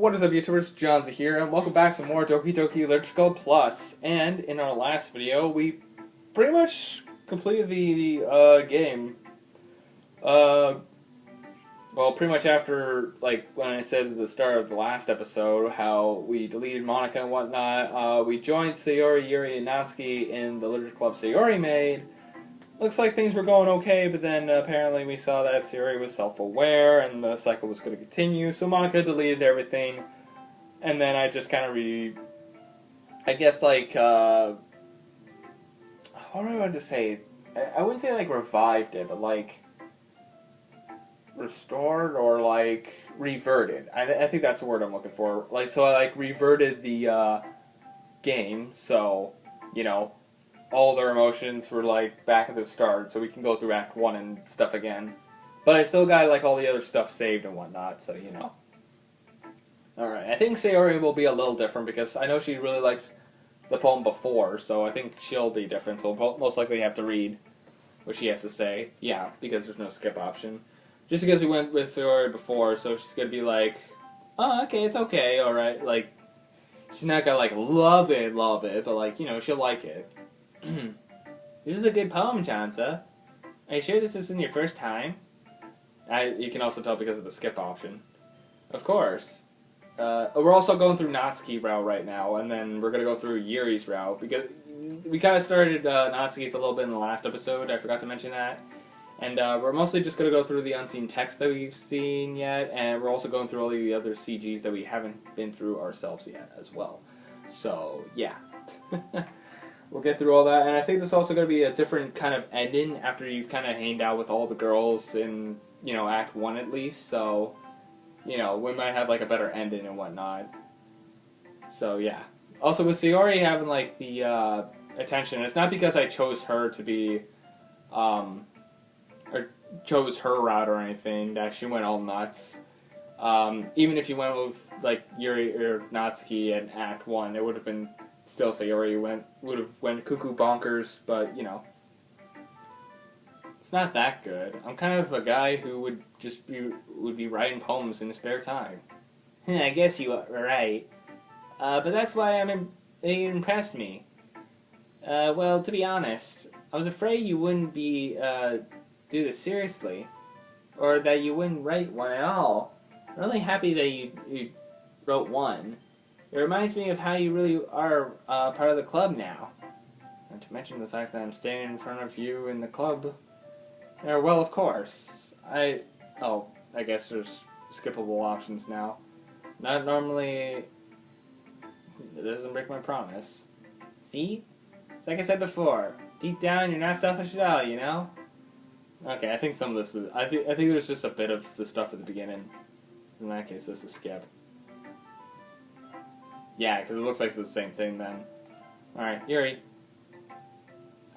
What is up, YouTubers? John's here, and welcome back to more Doki Doki Electrical Plus. And in our last video, we pretty much completed the game. Well, pretty much after, like, when I said at the start of the last episode, how we deleted Monica and whatnot, we joined Sayori, Yuri, and Natsuki in the Literature Club Sayori made. Looks like things were going okay, but then apparently we saw that Sayori was self-aware and the cycle was going to continue, so Monica deleted everything, and then I just kind of I guess, like, what do I want to say? I wouldn't say, like, revived it, but, like, restored or, like, reverted. I think that's the word I'm looking for. Like, so I, like, reverted the game, so, you know, all their emotions were, like, back at the start, so we can go through Act 1 and stuff again. But I still got, like, all the other stuff saved and whatnot, so, you know. Alright, I think Sayori will be a little different, because I know she really liked the poem before, so I think she'll be different, so we'll most likely have to read what she has to say. Yeah, because there's no skip option. Just because we went with Sayori before, so she's gonna be like, oh, okay, it's okay, alright, like, she's not gonna, like, love it, but, like, you know, she'll like it. This is a good poem, Chansa. Are you sure this isn't your first time? You can also tell because of the skip option. Of course. We're also going through Natsuki route right now, and then we're going to go through Yuri's route, because we kind of started Natsuki's a little bit in the last episode, I forgot to mention that. And we're mostly just going to go through the unseen text that we've seen yet, and we're also going through all the other CGs that we haven't been through ourselves yet as well. So, yeah. We'll get through all that, and I think there's also going to be a different kind of ending after you've kind of hanged out with all the girls in, you know, Act 1 at least, so, you know, we might have, like, a better ending and whatnot. So, yeah. Also, with Sayori having, like, the attention, it's not because I chose her to be, or chose her route or anything, that she went all nuts. Even if you went with, like, Yuri or Natsuki in Act 1, it would have been still Sayori would have went cuckoo bonkers, but, you know, it's not that good. I'm kind of a guy who would be writing poems in his spare time. I guess you are right. But that's why it impressed me. Well, to be honest, I was afraid you wouldn't do this seriously, or that you wouldn't write one at all. I'm really happy that you wrote one. It reminds me of how you really are part of the club now. Not to mention the fact that I'm standing in front of you in the club. Well, of course. I guess there's skippable options now. Not normally. It doesn't break my promise. See? It's like I said before. Deep down, you're not selfish at all, you know? Okay, I think some of this is. I think there's just a bit of the stuff at the beginning. In that case, this is skip. Yeah, because it looks like it's the same thing then. Alright, Yuri.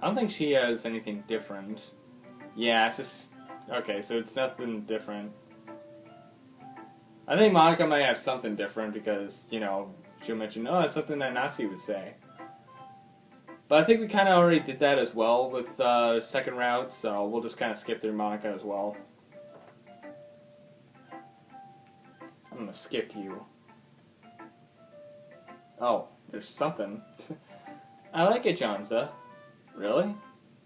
I don't think she has anything different. Yeah, it's just... Okay, so it's nothing different. I think Monica might have something different because, you know, she'll mention, oh, it's something that Natsuki would say. But I think we kind of already did that as well with second route, so we'll just kind of skip through Monica as well. I'm going to skip you. Oh, there's something. I like it, Jonza. Really?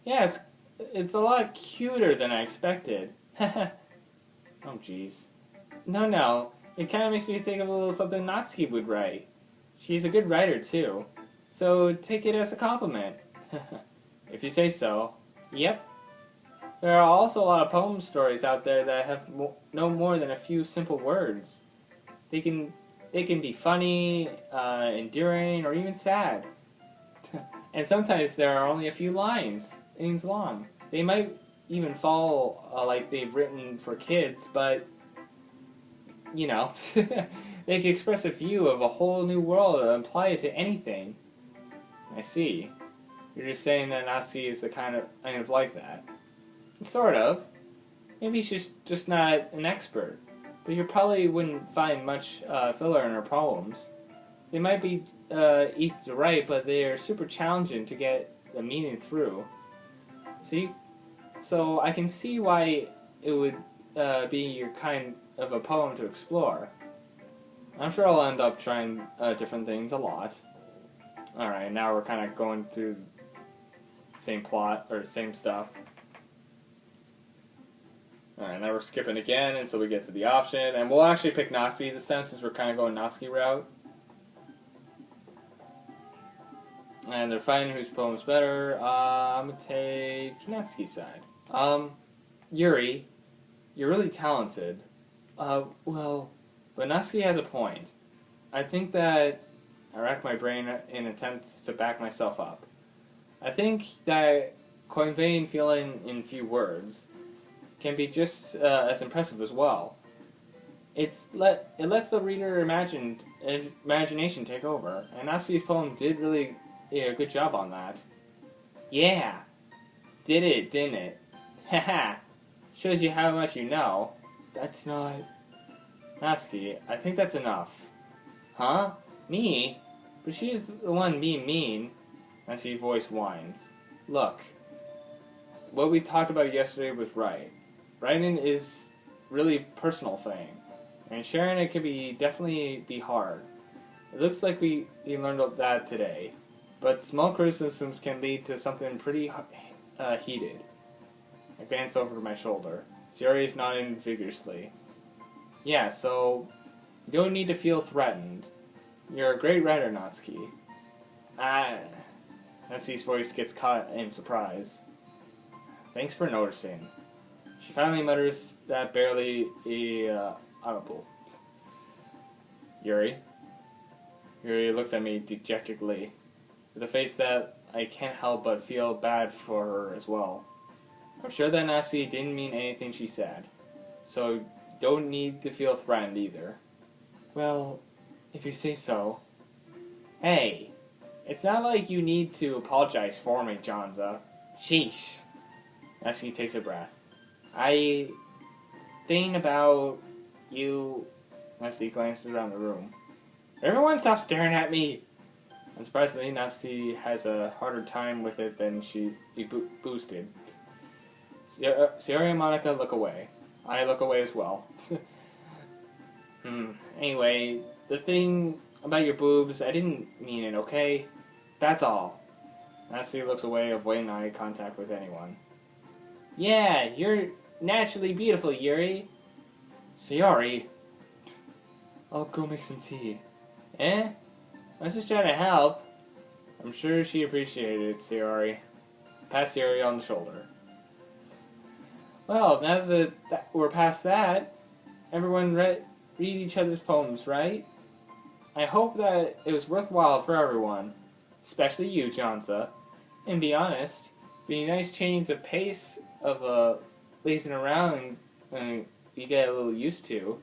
Yeah, it's a lot cuter than I expected. Oh, jeez. No. It kind of makes me think of a little something Natsuki would write. She's a good writer, too. So take it as a compliment. If you say so. Yep. There are also a lot of poem stories out there that have no more than a few simple words. They can be funny, endearing, or even sad. And sometimes there are only a few lines long. They might even fall like they've written for kids, but, you know, they can express a view of a whole new world and apply it to anything. I see. You're just saying that Natsuki is kind of like that. Sort of. Maybe she's just not an expert. But you probably wouldn't find much filler in her poems. They might be easy to write, but they are super challenging to get the meaning through. So I can see why it would be your kind of a poem to explore. I'm sure I'll end up trying different things a lot. Alright, now we're kind of going through the same plot, or same stuff. Alright, now we're skipping again until we get to the option, and we'll actually pick Natsuki this time since we're kind of going Natsuki route. And they're fighting whose poem's better. I'm gonna take Natsuki's side. Yuri, you're really talented. Well, but Natsuki has a point. I think that I rack my brain in attempts to back myself up. I think that conveying feeling in few words can be just as impressive as well. It lets the reader imagination take over, and Natsuki's poem did really a good job on that. Yeah, did it, didn't it? Haha, shows you how much you know. That's not... Natsuki, I think that's enough. Huh? Me? But she's the one being mean. Natsuki's voice whines. Look, what we talked about yesterday was right. Writing is really a personal thing, and sharing it can definitely be hard. It looks like we learned that today, but small criticisms can lead to something pretty heated. I glance over my shoulder. Sayori is nodding vigorously. Yeah, so you don't need to feel threatened. You're a great writer, Natsuki. Natsuki's voice gets caught in surprise. Thanks for noticing. She finally mutters that barely audible. Yuri? Yuri looks at me dejectedly, with a face that I can't help but feel bad for her as well. I'm sure that Natsuki didn't mean anything she said, so don't need to feel threatened either. Well, if you say so. Hey, it's not like you need to apologize for me, Janza. Sheesh. Natsuki takes a breath. I think about you... Natsuki glances around the room. Everyone stop staring at me! Unsurprisingly, Natsuki has a harder time with it than she boosted. Sayori and Monica look away. I look away as well. Anyway, the thing about your boobs, I didn't mean it, okay? That's all. Natsuki looks away, avoiding eye contact with anyone. Yeah, you're naturally beautiful, Yuri. Sayori. I'll go make some tea. Eh? I was just trying to help. I'm sure she appreciated it, Sayori. Pat Sayori on the shoulder. Well, now that we're past that, everyone read each other's poems, right? I hope that it was worthwhile for everyone, especially you, Janza. And be honest, be a nice change of pace of lazing around and you get a little used to.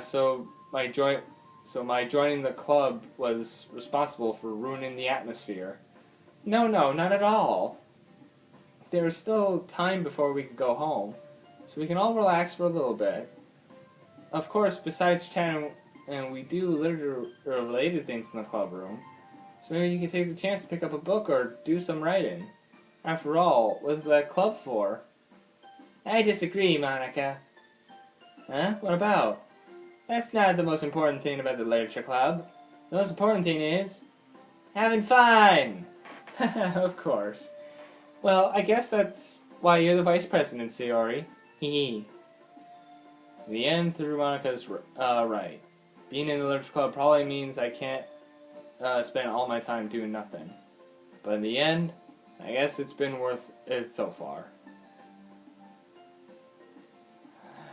So my joining the club was responsible for ruining the atmosphere. No, not at all. There is still time before we can go home, so we can all relax for a little bit. Of course, besides chatting, and we do literature-related things in the club room, so maybe you can take the chance to pick up a book or do some writing. After all, what's that club for? I disagree, Monica. Huh? What about? That's not the most important thing about the literature club. The most important thing is having fun! Of course. Well, I guess that's why you're the vice president, Sayori. Hee. In the end, through Monica's right. Being in the literature club probably means I can't spend all my time doing nothing. But in the end, I guess it's been worth it so far.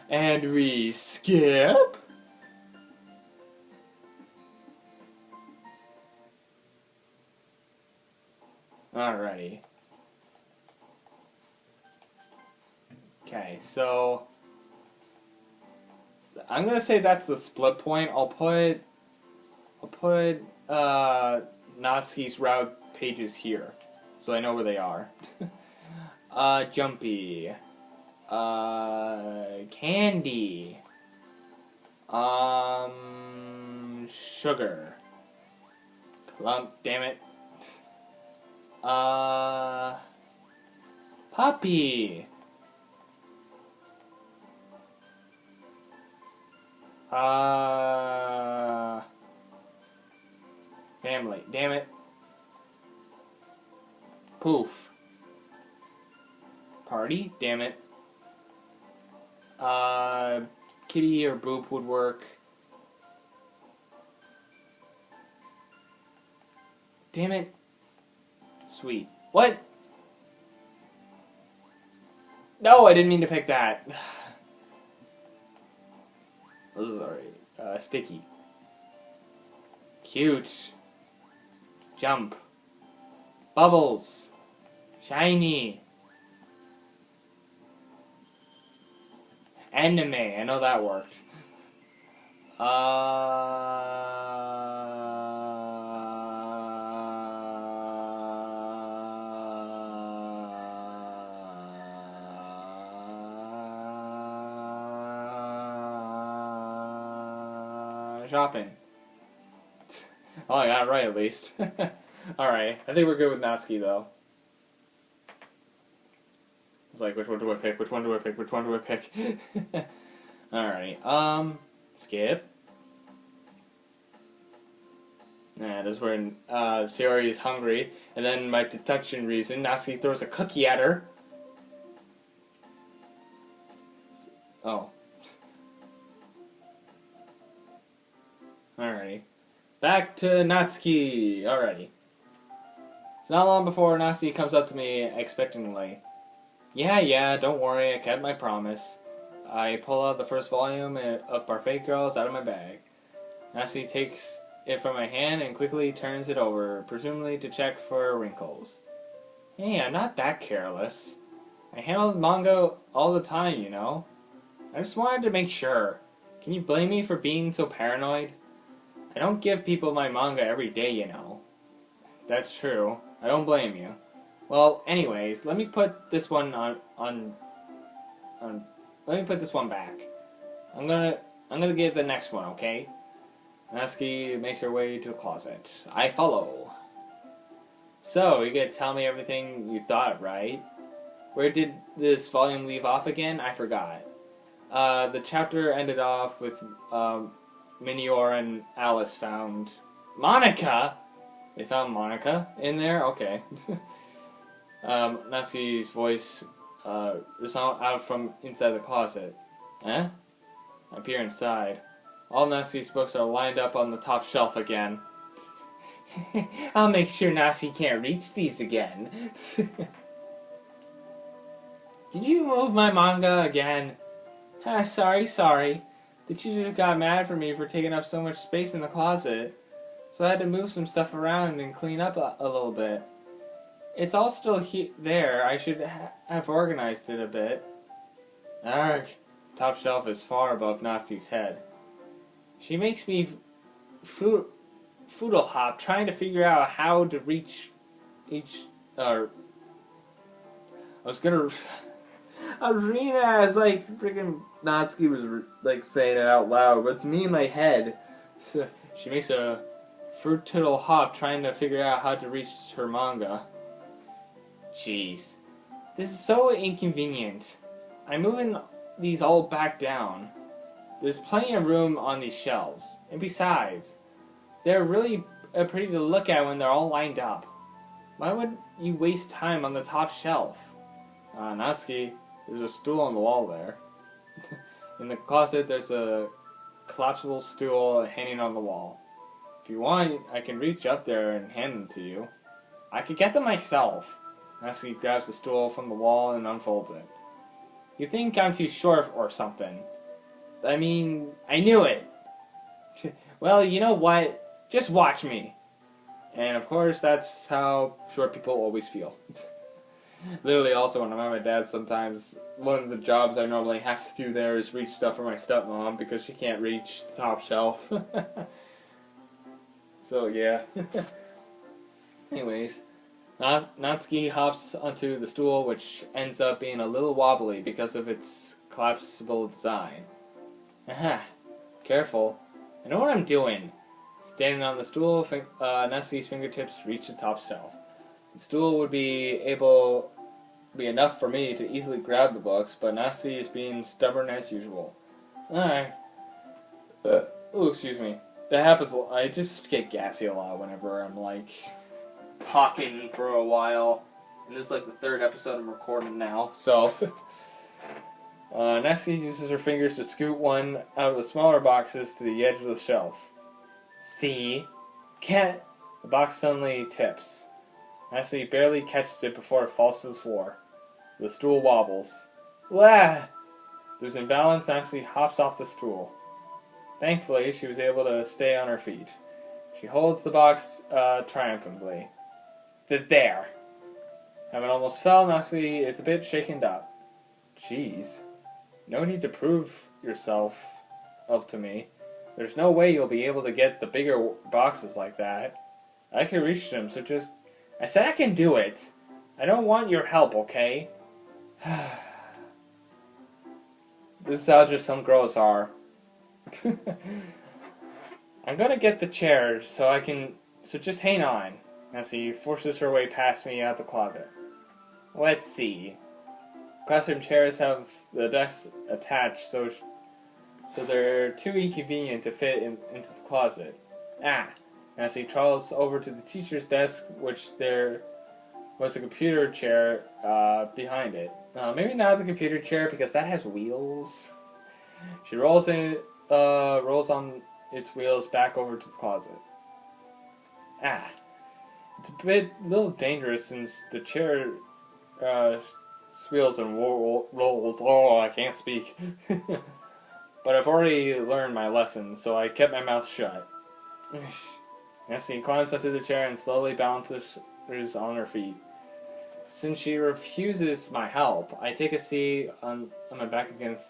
And we skip. Alrighty. Okay, so I'm gonna say that's the split point. I'll put Natsuki's route pages here, so I know where they are. Jumpy. Candy. Sugar. Clump, damn it. Puppy. Poof. Party? Damn it. Kitty or Boop would work. Damn it. Sweet. What? No, I didn't mean to pick that. This is alright. Sticky. Cute. Jump. Bubbles. Shiny. Anime. I know that worked. Shopping. Oh, I got it right at least. Alright, I think we're good with Natsuki though. It's like, which one do I pick? Which one do I pick? Which one do I pick? Alright, skip. Nah, this is where Sayori is hungry, and then my deduction reason, Natsuki throws a cookie at her. Oh. Alrighty. Back to Natsuki. Alrighty. It's not long before Natsuki comes up to me expectantly. Yeah, don't worry, I kept my promise. I pull out the first volume of Parfait Girls out of my bag. Natsuki takes it from my hand and quickly turns it over, presumably to check for wrinkles. Hey, I'm not that careless. I handle manga all the time, you know. I just wanted to make sure. Can you blame me for being so paranoid? I don't give people my manga every day, you know. That's true. I don't blame you. Well, anyways, let me put this one let me put this one back. I'm gonna get the next one, okay? Natsuki makes her way to the closet. I follow. So, you're gonna tell me everything you thought, right? Where did this volume leave off again? I forgot. The chapter ended off with Minior and Alice found Monica. They found Monica in there. Okay. Natsuki's voice resounded out from inside the closet. Eh? I peer inside. All Natsuki's books are lined up on the top shelf again. I'll make sure Natsuki can't reach these again. Did you move my manga again? Sorry. The teacher got mad for me for taking up so much space in the closet. So I had to move some stuff around and clean up a little bit. It's all still there. I should have organized it a bit. Arg. Top shelf is far above Natsuki's head. She makes me foodle hop trying to figure out how to reach each... I was reading it as like freaking Natsuki was like saying it out loud, but it's me in my head. She makes a fruit-tittle hop trying to figure out how to reach her manga. Jeez. This is so inconvenient. I'm moving these all back down. There's plenty of room on these shelves. And besides, they're really pretty to look at when they're all lined up. Why would you waste time on the top shelf? Natsuki, there's a stool on the wall there. In the closet, there's a collapsible stool hanging on the wall. If you want, I can reach up there and hand them to you. I could get them myself. Natsuki grabs the stool from the wall and unfolds it. You think I'm too short or something? I mean, I knew it. Well, you know what? Just watch me. And of course, that's how short people always feel. Literally, also, when I'm at my dad's, sometimes one of the jobs I normally have to do there is reach stuff for my stepmom because she can't reach the top shelf. So, yeah. Anyways, Natsuki hops onto the stool, which ends up being a little wobbly because of its collapsible design. Aha! Careful. I know what I'm doing. Standing on the stool, Natsuki's fingertips reach the top shelf. The stool would be enough for me to easily grab the books, but Natsuki is being stubborn as usual. Alright. Oh, excuse me. That happens. I just get gassy a lot whenever I'm like talking for a while. And this is like the third episode I'm recording now, so... Natsuki uses her fingers to scoot one out of the smaller boxes to the edge of the shelf. See? Can't... The box suddenly tips. Natsuki barely catches it before it falls to the floor. The stool wobbles. Wah! Losing balance, Natsuki hops off the stool. Thankfully, she was able to stay on her feet. She holds the box triumphantly. There! Having almost fell, Natsuki is a bit shaken up. Jeez. No need to prove yourself to me. There's no way you'll be able to get the bigger boxes like that. I can reach them, so just... I said I can do it. I don't want your help, okay? This is how just some girls are. I'm gonna get the chair so I can... So just hang on. Nancy forces her way past me out the closet. Let's see. Classroom chairs have the desks attached, so they're too inconvenient to fit into the closet. Nancy travels over to the teacher's desk, which there was a computer chair behind it. Maybe not the computer chair because that has wheels. She rolls on its wheels back over to the closet. It's a little dangerous since the chair wheels and rolls. Oh, I can't speak. But I've already learned my lesson, so I kept my mouth shut. Nancy climbs onto the chair and slowly balances on her feet. Since she refuses my help, I take a seat on my back against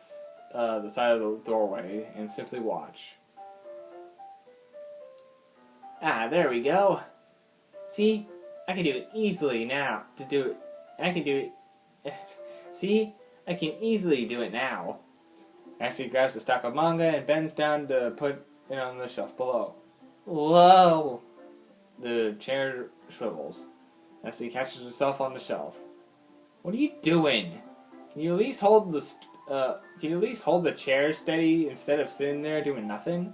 the side of the doorway and simply watch. There we go. See? I can do it easily now. See? I can easily do it now. Nancy grabs a stack of manga and bends down to put it on the shelf below. Whoa! The chair swivels. Nancy catches herself on the shelf. What are you doing? Can you at least hold the chair steady instead of sitting there doing nothing?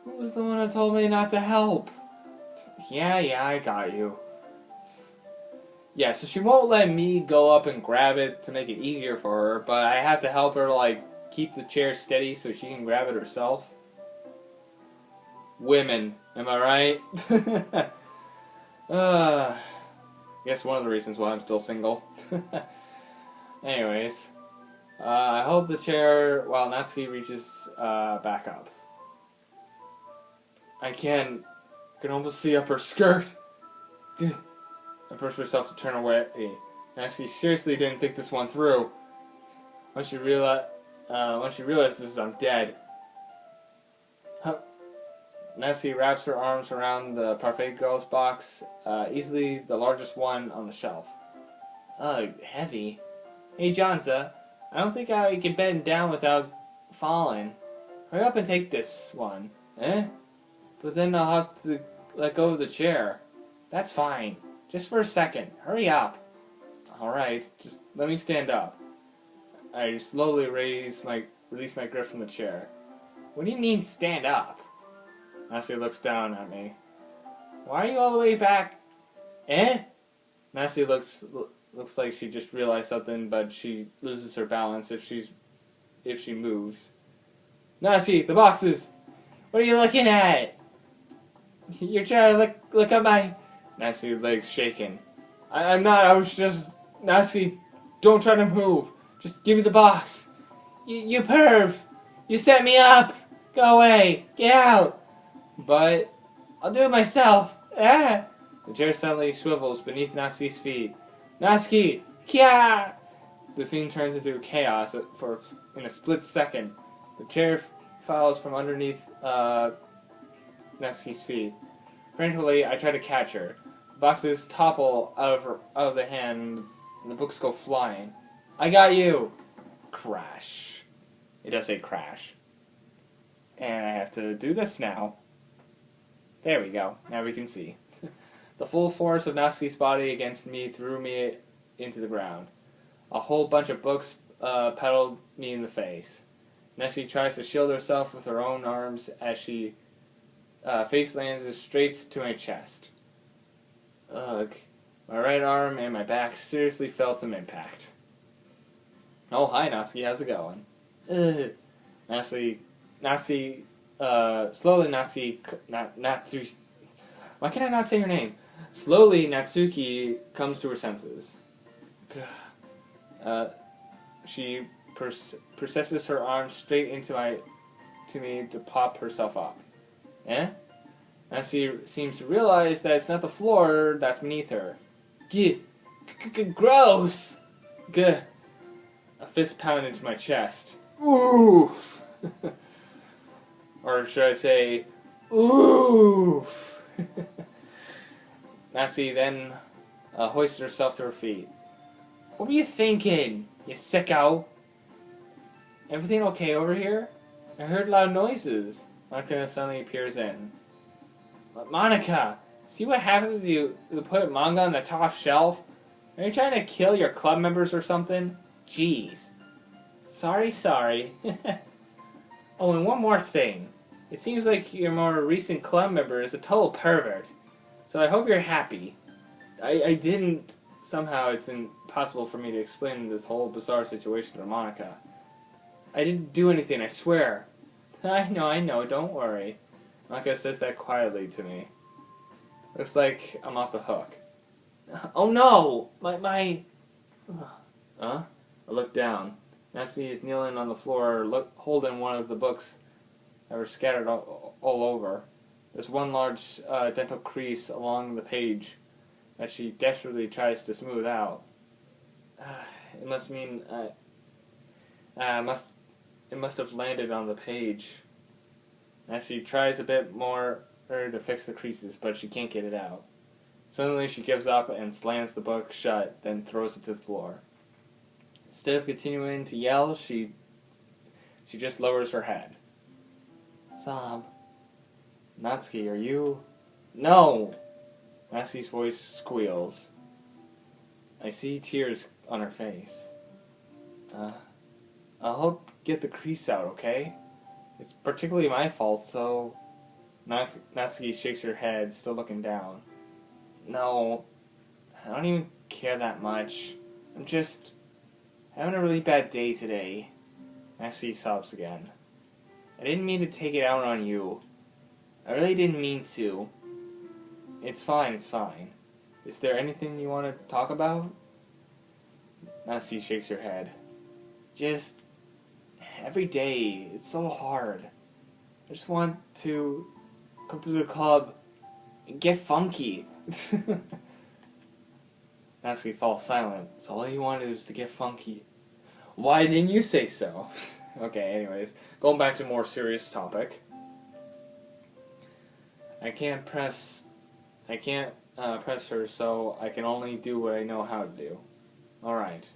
Who was the one who told me not to help? Yeah, I got you. Yeah, so she won't let me go up and grab it to make it easier for her, but I have to help her, keep the chair steady so she can grab it herself. Women, am I right? Guess one of the reasons why I'm still single. Anyways, I hold the chair while Natsuki reaches back up. I can almost see up her skirt. I forced myself to turn away. Natsuki seriously didn't think this one through. Once she realizes I'm dead. Natsuki wraps her arms around the Parfait Girls box, easily the largest one on the shelf. Ugh, heavy. Hey, Johnza, I don't think I can bend down without falling. Hurry up and take this one. But then I'll have to let go of the chair. That's fine. Just for a second. Hurry up. Alright, just let me stand up. I slowly release my grip from the chair. What do you mean, stand up? Natsuki looks down at me. Why are you all the way back? Natsuki looks like she just realized something, but she loses her balance if she moves. Natsuki, the boxes! What are you looking at? You're trying to look at my... Natsuki's legs shaking. I'm not, I was just... Natsuki, don't try to move. Just give me the box. You perv! You set me up! Go away! Get out! But I'll do it myself. The chair suddenly swivels beneath Natsuki's feet. Natsuki! Kya! The scene turns into chaos in a split second. The chair falls from underneath Natsuki's feet. Frantically, I try to catch her. The boxes topple out of the hand, and the books go flying. I got you! Crash. It does say crash. And I have to do this now. There we go. Now we can see. The full force of Natsuki's body against me threw me into the ground. A whole bunch of books pedaled me in the face. Natsuki tries to shield herself with her own arms as she face lands straight to my chest. Ugh. My right arm and my back seriously felt some impact. Oh, hi, Natsuki. How's it going? Natsuki, slowly Natsuki, why can I not say her name? Slowly, Natsuki comes to her senses. She processes her arm straight into me to pop herself up. Eh? Natsuki seems to realize that it's not the floor that's beneath her. Gross! A fist pound into my chest. Oof! Or should I say, oof! Natsuki then hoisted herself to her feet. What were you thinking, you sicko? Everything okay over here? I heard loud noises. Monica suddenly appears in. Monica, see what happens if you put manga on the top shelf? Are you trying to kill your club members or something? Jeez. Sorry. Oh, and one more thing. It seems like your more recent club member is a total pervert. So I hope you're happy. I didn't... Somehow it's impossible for me to explain this whole bizarre situation to Monica. I didn't do anything, I swear. I know, don't worry. Monica says that quietly to me. Looks like I'm off the hook. Oh no! My... Huh? I look down. Natsuki is kneeling on the floor, holding one of the books that were scattered all over. There's one large dental crease along the page that she desperately tries to smooth out. It must mean it must have landed on the page. As she tries a bit more to fix the creases, but she can't get it out. Suddenly she gives up and slams the book shut, then throws it to the floor. Instead of continuing to yell, she just lowers her head. Sob. Natsuki, are you... No! Natsuki's voice squeals. I see tears on her face. I'll help get the crease out, okay? It's particularly my fault, so... Natsuki shakes her head, still looking down. No, I don't even care that much. I'm just having a really bad day today. Natsuki sobs again. I didn't mean to take it out on you. I really didn't mean to. It's fine. Is there anything you want to talk about? Natsuki shakes her head. Just every day, it's so hard. I just want to come to the club and get funky. Natsuki falls silent. So all you wanted was to get funky. Why didn't you say so? Okay, anyways. Going back to a more serious topic. I can't press her, so I can only do what I know how to do. Alright.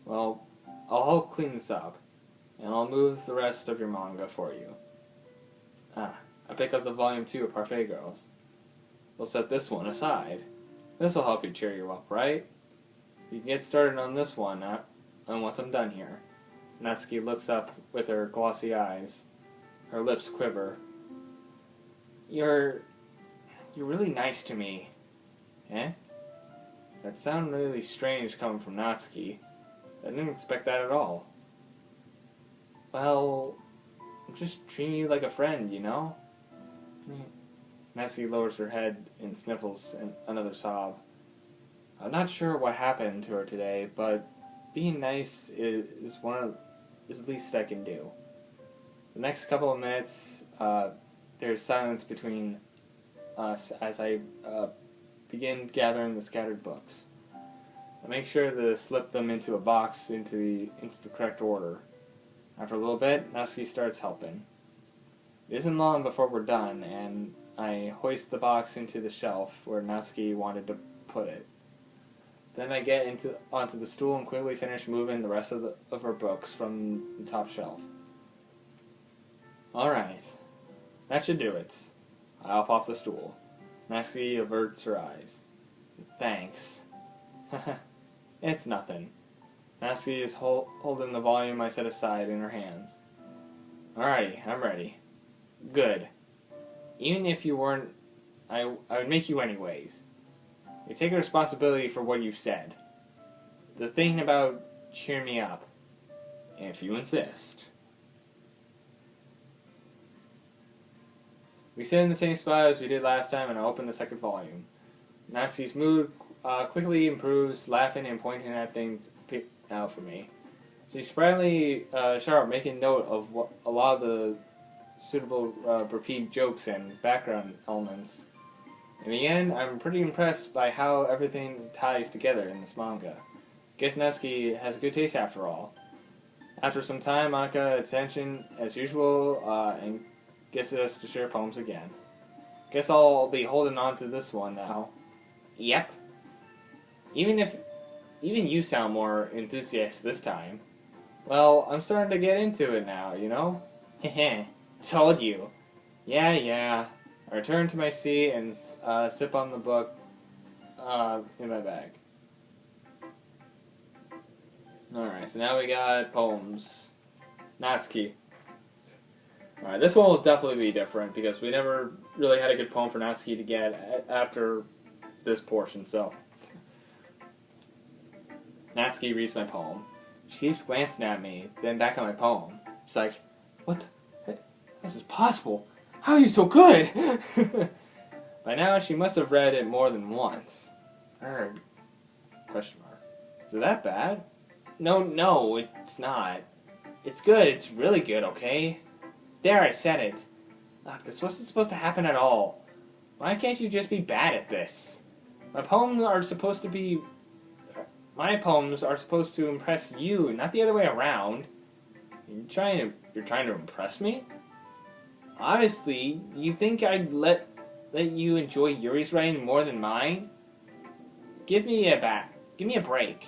Well, I'll help clean this up. And I'll move the rest of your manga for you. I pick up the volume 2 of Parfait Girls. We'll set this one aside. This'll help you cheer you up, right? You can get started on this one once I'm done here. Natsuki looks up with her glossy eyes. Her lips quiver. You're really nice to me. Eh? That sounded really strange coming from Natsuki. I didn't expect that at all. Well, I'm just treating you like a friend, you know? Natsuki lowers her head and sniffles another sob. I'm not sure what happened to her today, but being nice is the least I can do. The next couple of minutes, there's silence between us as I begin gathering the scattered books. I make sure to slip them into a box into the correct order. After a little bit, Natsuki starts helping. It isn't long before we're done, and I hoist the box into the shelf where Natsuki wanted to put it. Then I get onto the stool and quickly finish moving the rest of her books from the top shelf. Alright, that should do it. I hop off the stool. Natsuki averts her eyes. Thanks. It's nothing. Natsuki is holding the volume I set aside in her hands. Alrighty, I'm ready. Good. Even if you weren't, I would make you anyways. You take responsibility for what you've said. The thing about cheer me up, if you insist. We sit in the same spot as we did last time, and I open the second volume. Natsuki's mood quickly improves, laughing and pointing at things out for me. She's sprightly, sharp, making note of a lot of the suitable repeat jokes and background elements. In the end, I'm pretty impressed by how everything ties together in this manga. Guess Natsuki has good taste after all. After some time, Monica attention as usual, and gets us to share poems again. Guess I'll be holding on to this one now. Yep. Even you sound more enthusiastic this time. Well, I'm starting to get into it now, you know? Heh, told you. Yeah. I return to my seat and sip on the book in my bag. Alright, so now we got poems. Natsuki. Alright, this one will definitely be different because we never really had a good poem for Natsuki to get after this portion, so. Natsuki reads my poem. She keeps glancing at me, then back at my poem. She's like, what the? This is possible. How are you so good? By now, she must have read it more than once. Question mark. Is it that bad? No, it's not. It's good. It's really good, okay? There, I said it. Look, this wasn't supposed to happen at all. Why can't you just be bad at this? My poems are supposed to impress you, not the other way around. You're trying to impress me? Obviously, you think I'd let you enjoy Yuri's writing more than mine? Give me a break.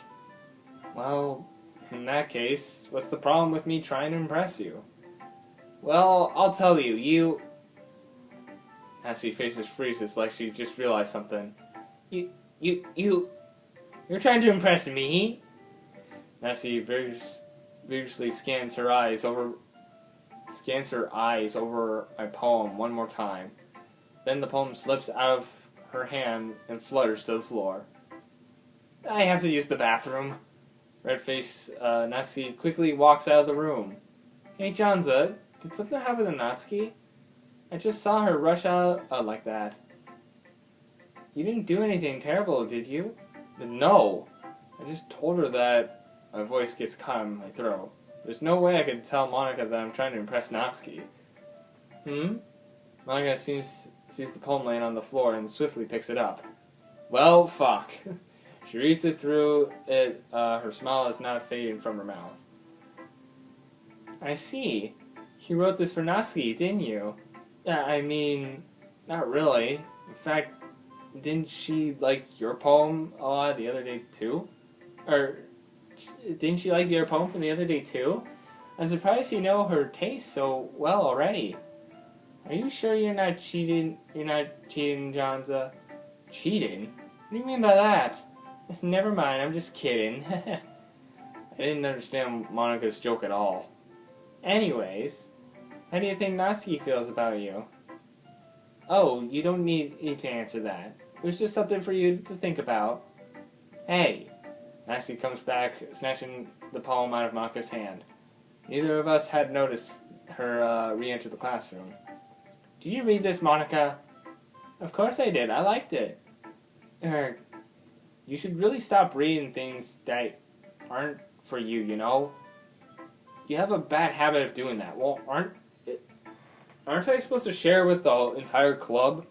Well, in that case, what's the problem with me trying to impress you? Well, I'll tell you, Natsuki's face freezes like she just realized something. You're trying to impress me? Natsuki vigorously scans her eyes over my poem one more time. Then the poem slips out of her hand and flutters to the floor. I have to use the bathroom. Red-faced Natsuki quickly walks out of the room. Hey, Janza, did something happen to Natsuki? I just saw her rush out like that. You didn't do anything terrible, did you? No. I just told her that. My voice gets caught in my throat. There's no way I could tell Monica that I'm trying to impress Natsuki. Monica sees the poem laying on the floor and swiftly picks it up. Well, fuck. She reads it through it, her smile is not fading from her mouth. I see. You wrote this for Natsuki, didn't you? I mean, not really. In fact, didn't she like your poem a lot the other day too? Or, didn't she like your poem from the other day too? I'm surprised you know her taste so well already. Are you sure you're not cheating? You're not cheating, Janza? Cheating? What do you mean by that? Never mind, I'm just kidding. I didn't understand Monica's joke at all. Anyways, how do you think Natsuki feels about you? Oh, you don't need to answer that. It was just something for you to think about. Hey! Natsuki comes back, snatching the poem out of Monica's hand. Neither of us had noticed her re-enter the classroom. Did you read this, Monica? Of course I did. I liked it. You should really stop reading things that aren't for you, you know? You have a bad habit of doing that. Well, aren't I supposed to share with the entire club?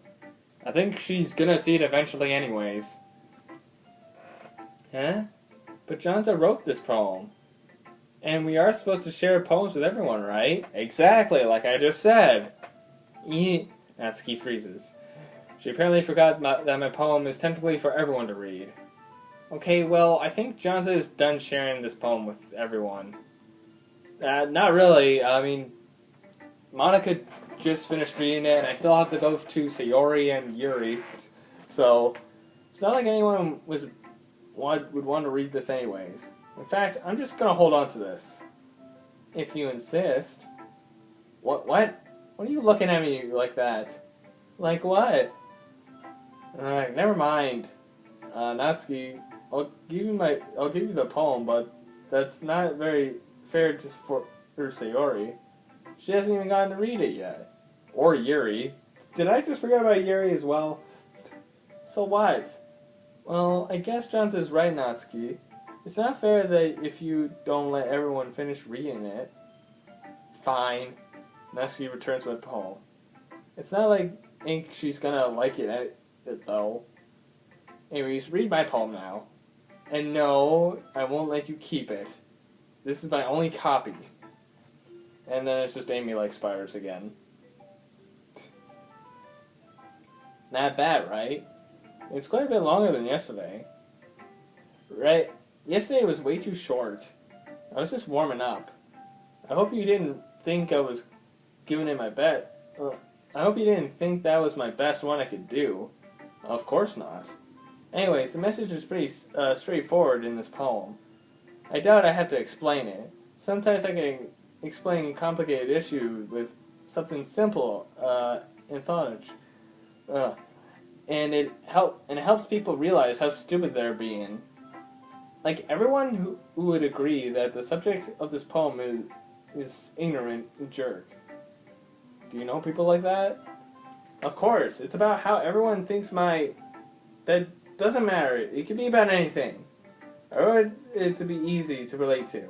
I think she's gonna see it eventually anyways. Huh? But Janza wrote this poem. And we are supposed to share poems with everyone, right? Exactly, like I just said. Natsuki freezes. She apparently forgot that my poem is technically for everyone to read. Okay, well, I think Janza is done sharing this poem with everyone. Not really. I mean, Monica just finished reading it, and I still have to go to Sayori and Yuri. So, it's not like anyone would want to read this anyways. In fact, I'm just going to hold on to this. If you insist. What? What are you looking at me like that? Like what? Alright, never mind. Natsuki, I'll give you the poem, but that's not very fair to for Sayori. She hasn't even gotten to read it yet. Or Yuri. Did I just forget about Yuri as well? So what? Well, I guess Johnson's right, Natsuki. It's not fair that if you don't let everyone finish reading it. Fine. Natsuki returns with the poem. It's not like Ink she's gonna like it though. Anyways, read my poem now. And no, I won't let you keep it. This is my only copy. And then it's just Amy like spiders again. Not bad, right? It's quite a bit longer than yesterday. Right? Yesterday was way too short. I was just warming up. I hope you didn't think I was giving it my best. I hope you didn't think that was my best one I could do. Of course not. Anyways, the message is pretty straightforward in this poem. I doubt I have to explain it. Sometimes I can explain complicated issues with something simple and thought. And it helps people realize how stupid they're being. Like everyone who would agree that the subject of this poem is ignorant and jerk. Do you know people like that? Of course, it's about how everyone thinks that doesn't matter. It can be about anything. I want it to be easy to relate to.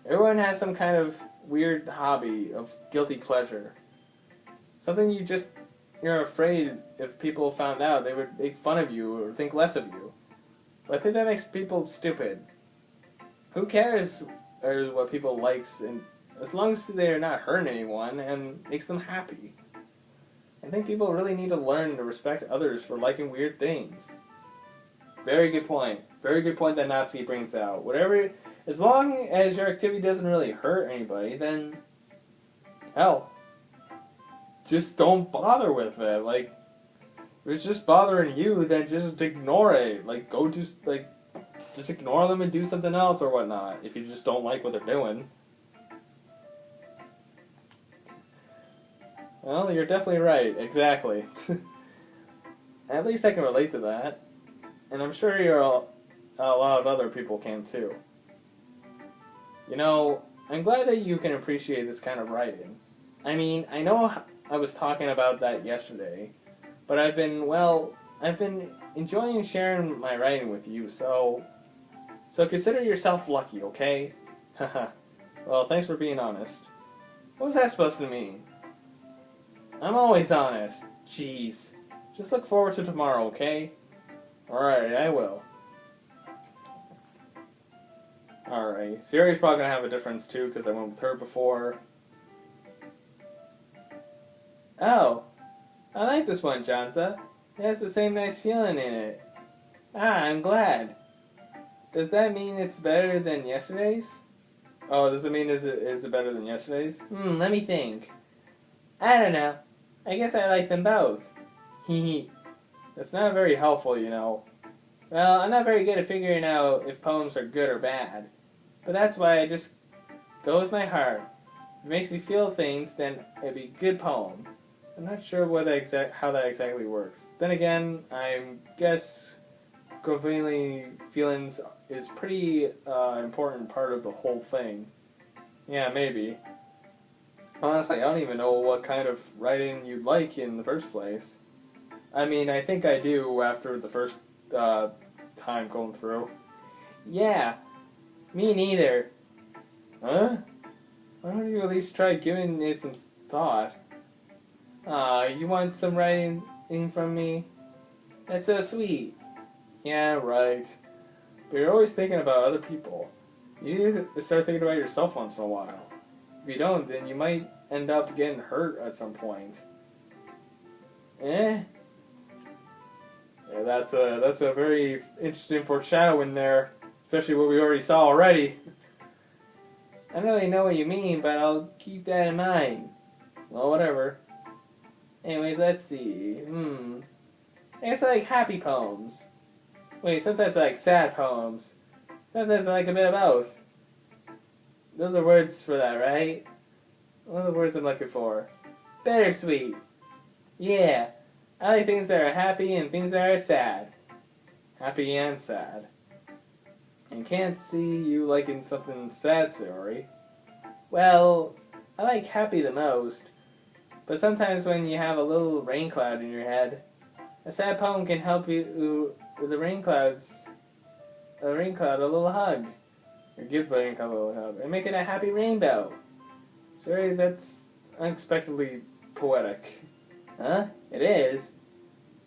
Everyone has some kind of weird hobby of guilty pleasure. Something you're afraid if people found out they would make fun of you or think less of you. But I think that makes people stupid. Who cares what people likes, and as long as they're not hurting anyone and makes them happy. I think people really need to learn to respect others for liking weird things. Very good point. Very good point that Natsuki brings out. As long as your activity doesn't really hurt anybody, then hell, just don't bother with it. Like, if it's just bothering you, then just ignore it. Like, just ignore them and do something else or whatnot. If you just don't like what they're doing. Well, you're definitely right. Exactly. At least I can relate to that. And I'm sure a lot of other people can too. You know, I'm glad that you can appreciate this kind of writing. I mean, I know I was talking about that yesterday, but I've been enjoying sharing my writing with you, so consider yourself lucky, okay? Haha. Well, thanks for being honest. What was that supposed to mean? I'm always honest. Jeez. Just look forward to tomorrow, okay? Alright, I will. Alright. Siri's probably gonna have a difference too, because I went with her before. Oh. I like this one, Jansa. It has the same nice feeling in it. Ah, I'm glad. Does that mean it's better than yesterday's? Oh, does it mean is it better than yesterday's? Let me think. I don't know. I guess I like them both. Hee. That's not very helpful, you know. Well, I'm not very good at figuring out if poems are good or bad. But that's why I just go with my heart. If it makes me feel things, then it'd be a good poem. I'm not sure how that exactly works. Then again, I guess feelings is pretty important part of the whole thing. Yeah, maybe. Honestly, I don't even know what kind of writing you'd like in the first place. I mean, I think I do after the first time going through. Yeah, me neither. Huh? Why don't you at least try giving it some thought? You want some writing from me? That's so sweet. Yeah, right. But you're always thinking about other people. You need to start thinking about yourself once in a while. If you don't, then you might end up getting hurt at some point. Yeah, that's a very interesting foreshadowing there, especially what we already saw already. I don't really know what you mean, but I'll keep that in mind. Well, whatever. Anyways, let's see. I guess I like happy poems. Wait, sometimes I like sad poems. Sometimes I like a bit of both. Those are words for that, right? What are the words I'm looking for? Bittersweet. Yeah. I like things that are happy and things that are sad. happy and sad. And can't see you liking something sad, Sayori. Well, I like happy the most, but sometimes when you have a little rain cloud in your head, a sad poem can help you with a rain cloud, a little hug. Or give the rain cloud a little hug. And make it a happy rainbow. Sorry, that's unexpectedly poetic. Huh? It is?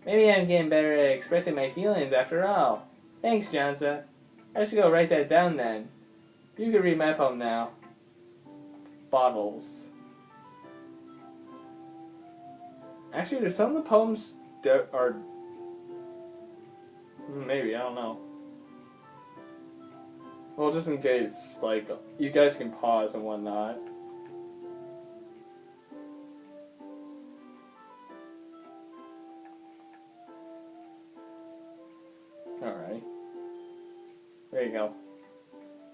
Maybe I'm getting better at expressing my feelings after all. Thanks, Johnsa. I should go write that down then. You can read my poem now. Bottles. Actually, there's some of the poems that are... Maybe, I don't know. Well, just in case, like, you guys can pause and whatnot. Alright. There you go.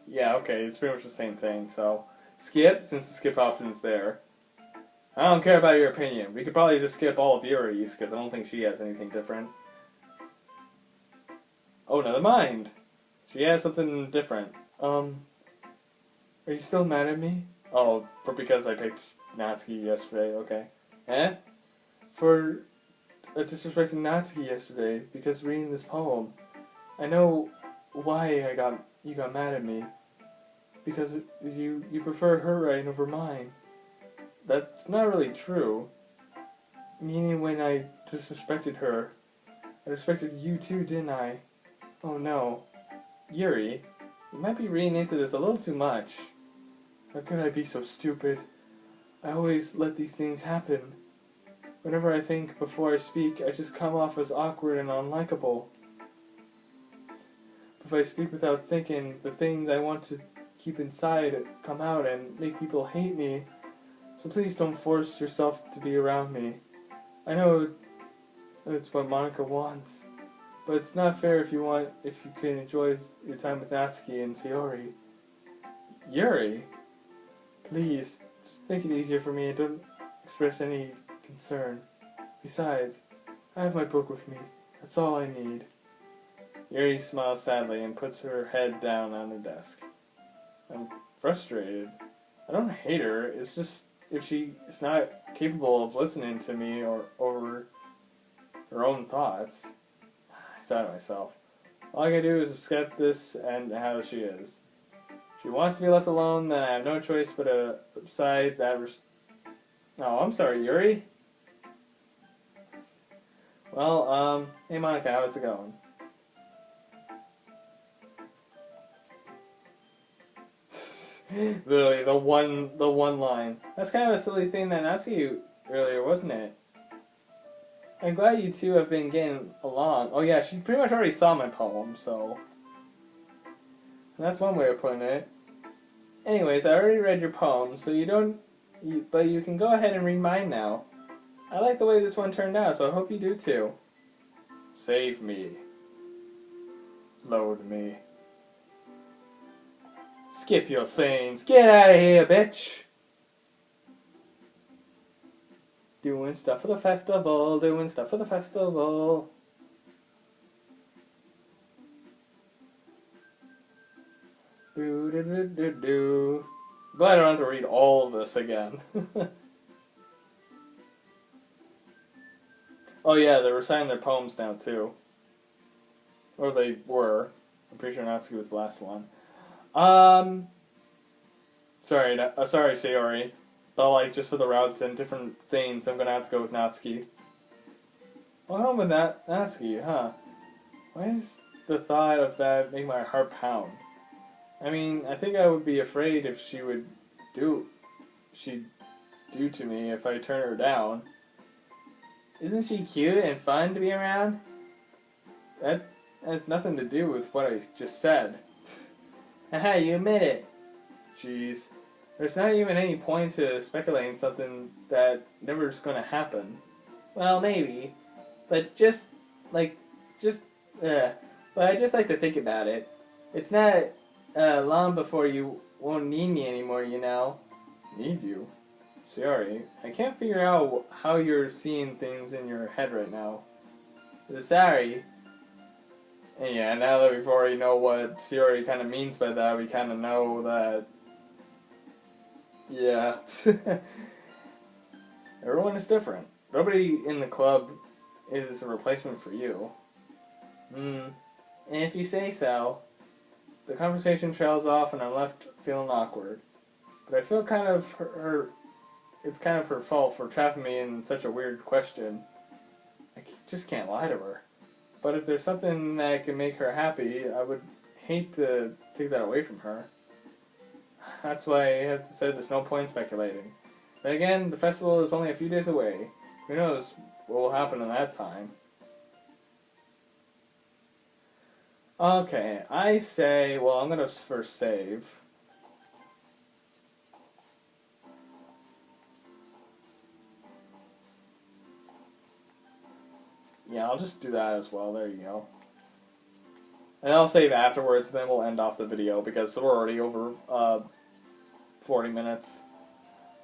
Yeah, okay, it's pretty much the same thing, so... Skip, since the skip option is there. I don't care about your opinion. We could probably just skip all of Yuri's, because I don't think she has anything different. Oh, never mind. She has something different. Are you still mad at me? Oh, because I picked Natsuki yesterday, okay. Eh? For disrespecting Natsuki yesterday, because reading this poem. I know why you got mad at me. Because you prefer her writing over mine. That's not really true. Meaning when I disrespected her, I respected you too, didn't I? Oh no. Yuri, you might be reading into this a little too much. How could I be so stupid? I always let these things happen. Whenever I think before I speak, I just come off as awkward and unlikable. If I speak without thinking, the things I want to keep inside come out and make people hate me. So please don't force yourself to be around me. I know it's what Monica wants, but it's not fair if you can enjoy your time with Natsuki and Sayori. Yuri, please, just make it easier for me and don't express any concern. Besides, I have my book with me. That's all I need. Yuri smiles sadly and puts her head down on her desk. I'm frustrated. I don't hate her, it's just if she is not capable of listening to me or over her own thoughts. I sigh to myself. All I can do is accept this and how she is. If she wants to be left alone, then I have no choice but to decide that... Oh, I'm sorry, Yuri. Well, hey Monica, how's it going? Literally, the one line. That's kind of a silly thing that Natsuki earlier, wasn't it? I'm glad you two have been getting along. Oh yeah, she pretty much already saw my poem, so... That's one way of putting it. Anyways, I already read your poem, so but you can go ahead and read mine now. I like the way this one turned out, so I hope you do too. Save me. Load me. Skip your things. Get out of here, bitch. Doing stuff for the festival. Doing stuff for the festival. Do do do do do. Glad I don't have to read all of this again. Oh yeah, they're reciting their poems now too. Or they were. I'm pretty sure Natsuki was the last one. Sorry, Sayori. But like, just for the routes and different things, I'm gonna have to go with Natsuki. What's wrong with Natsuki, huh? Why does the thought of that make my heart pound? I mean, I think I would be afraid if she'd do to me if I turn her down. Isn't she cute and fun to be around? That has nothing to do with what I just said. Haha, you admit it. Jeez. There's not even any point to speculating something that never is going to happen. Well, maybe. But but I just like to think about it. It's not long before you won't need me anymore, you know. Need you? Sorry, I can't figure out how you're seeing things in your head right now. Sorry. And yeah, now that we've already know what Shiori kind of means by that, we kind of know that, yeah, everyone is different. Nobody in the club is a replacement for you. And if you say so, the conversation trails off and I'm left feeling awkward. But I feel kind of it's kind of her fault for trapping me in such a weird question. I just can't lie to her. But if there's something that can make her happy, I would hate to take that away from her. That's why I have to say there's no point speculating. Then again, the festival is only a few days away. Who knows what will happen in that time. Okay, I say, well, I'm going to first save. Yeah, I'll just do that as well. There you go. And I'll save afterwards, then we'll end off the video because we're already over 40 minutes.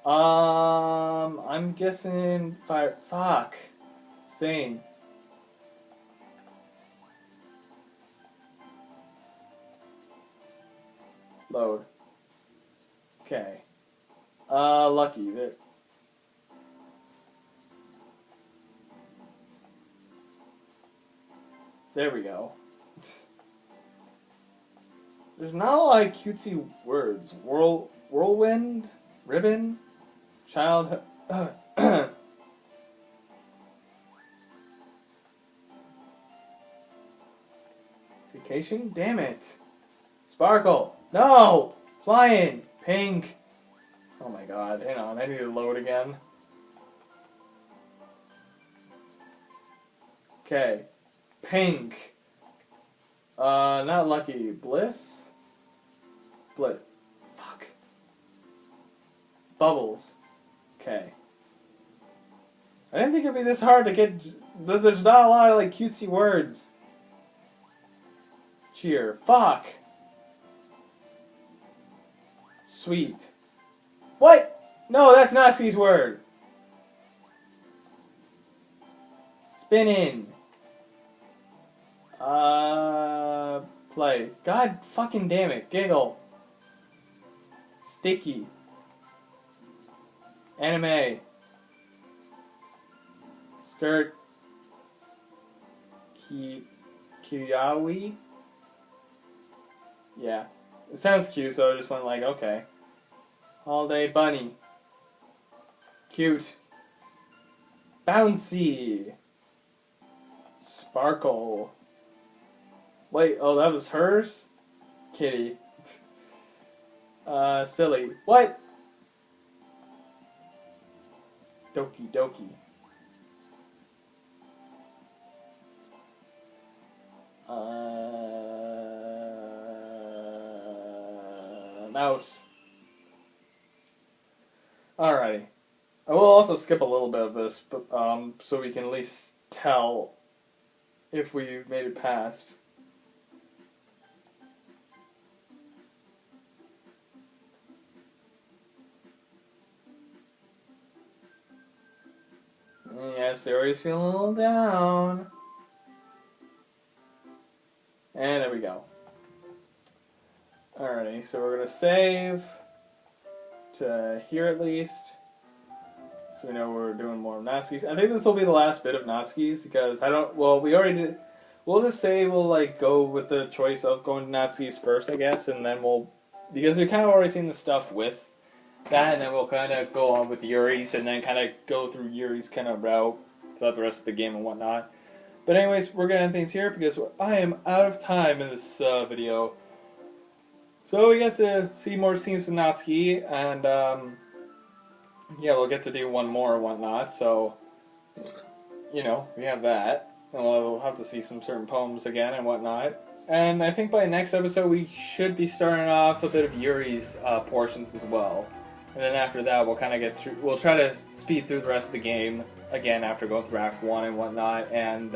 I'm guessing fuck. Same. Load. Okay. Lucky. There we go. There's not a lot of cutesy words. Whirlwind, ribbon, child. Vacation? Damn it. Sparkle. No! Flying. Pink. Oh my god. Hang on. I need to load again. Okay. Pink. Not lucky. Bliss? Fuck. Bubbles. Okay. I didn't think it'd be this hard to get. There's not a lot of like cutesy words. Cheer. Fuck. Sweet. What? No, that's Natsuki's word. Spinning. Play. God fucking damn it. Giggle. Sticky. Anime. Skirt. Kiyawi? Yeah. It sounds cute, so I just went like, okay. All day bunny. Cute. Bouncy. Sparkle. Wait, oh, that was hers? Kitty. Silly. What? Doki doki. Mouse. Alrighty. I will also skip a little bit of this, but so we can at least tell if we've made it past. Yes, they're always feeling a little down. And there we go. Alrighty, so we're going to save to here at least. So we know we're doing more of Natsuki's. I think this will be the last bit of Natsuki's because I don't, well, we already did. We'll just say we'll like go with the choice of going to Natsuki's first, I guess, and then we'll, because we've kind of already seen the stuff with that, and then we'll kind of go on with Yuri's and then kind of go through Yuri's kind of route throughout the rest of the game and whatnot. But anyways, we're going to end things here because I am out of time in this video. So we get to see more scenes with Natsuki, and yeah, we'll get to do one more and whatnot, so, you know, we have that. And we'll have to see some certain poems again and whatnot. And I think by next episode we should be starting off a bit of Yuri's portions as well. And then after that we'll kind of get through, we'll try to speed through the rest of the game again after going through Act 1 and whatnot, and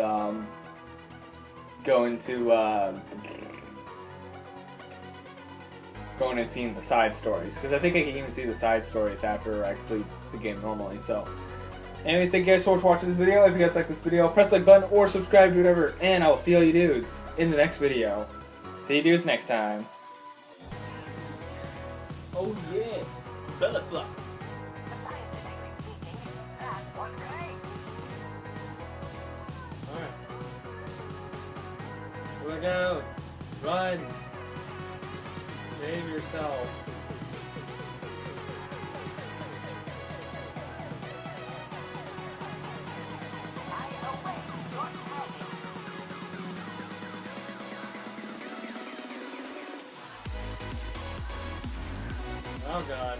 go into going and seeing the side stories, because I think I can even see the side stories after I complete the game normally. So Anyways, thank you guys so much for watching this video. If you guys like this video, press the like button or subscribe to whatever. And I will see all you dudes in the next video. See you dudes next time. Oh yeah, Bella Flop. Alright. Look out! Run! Save yourself. Oh god.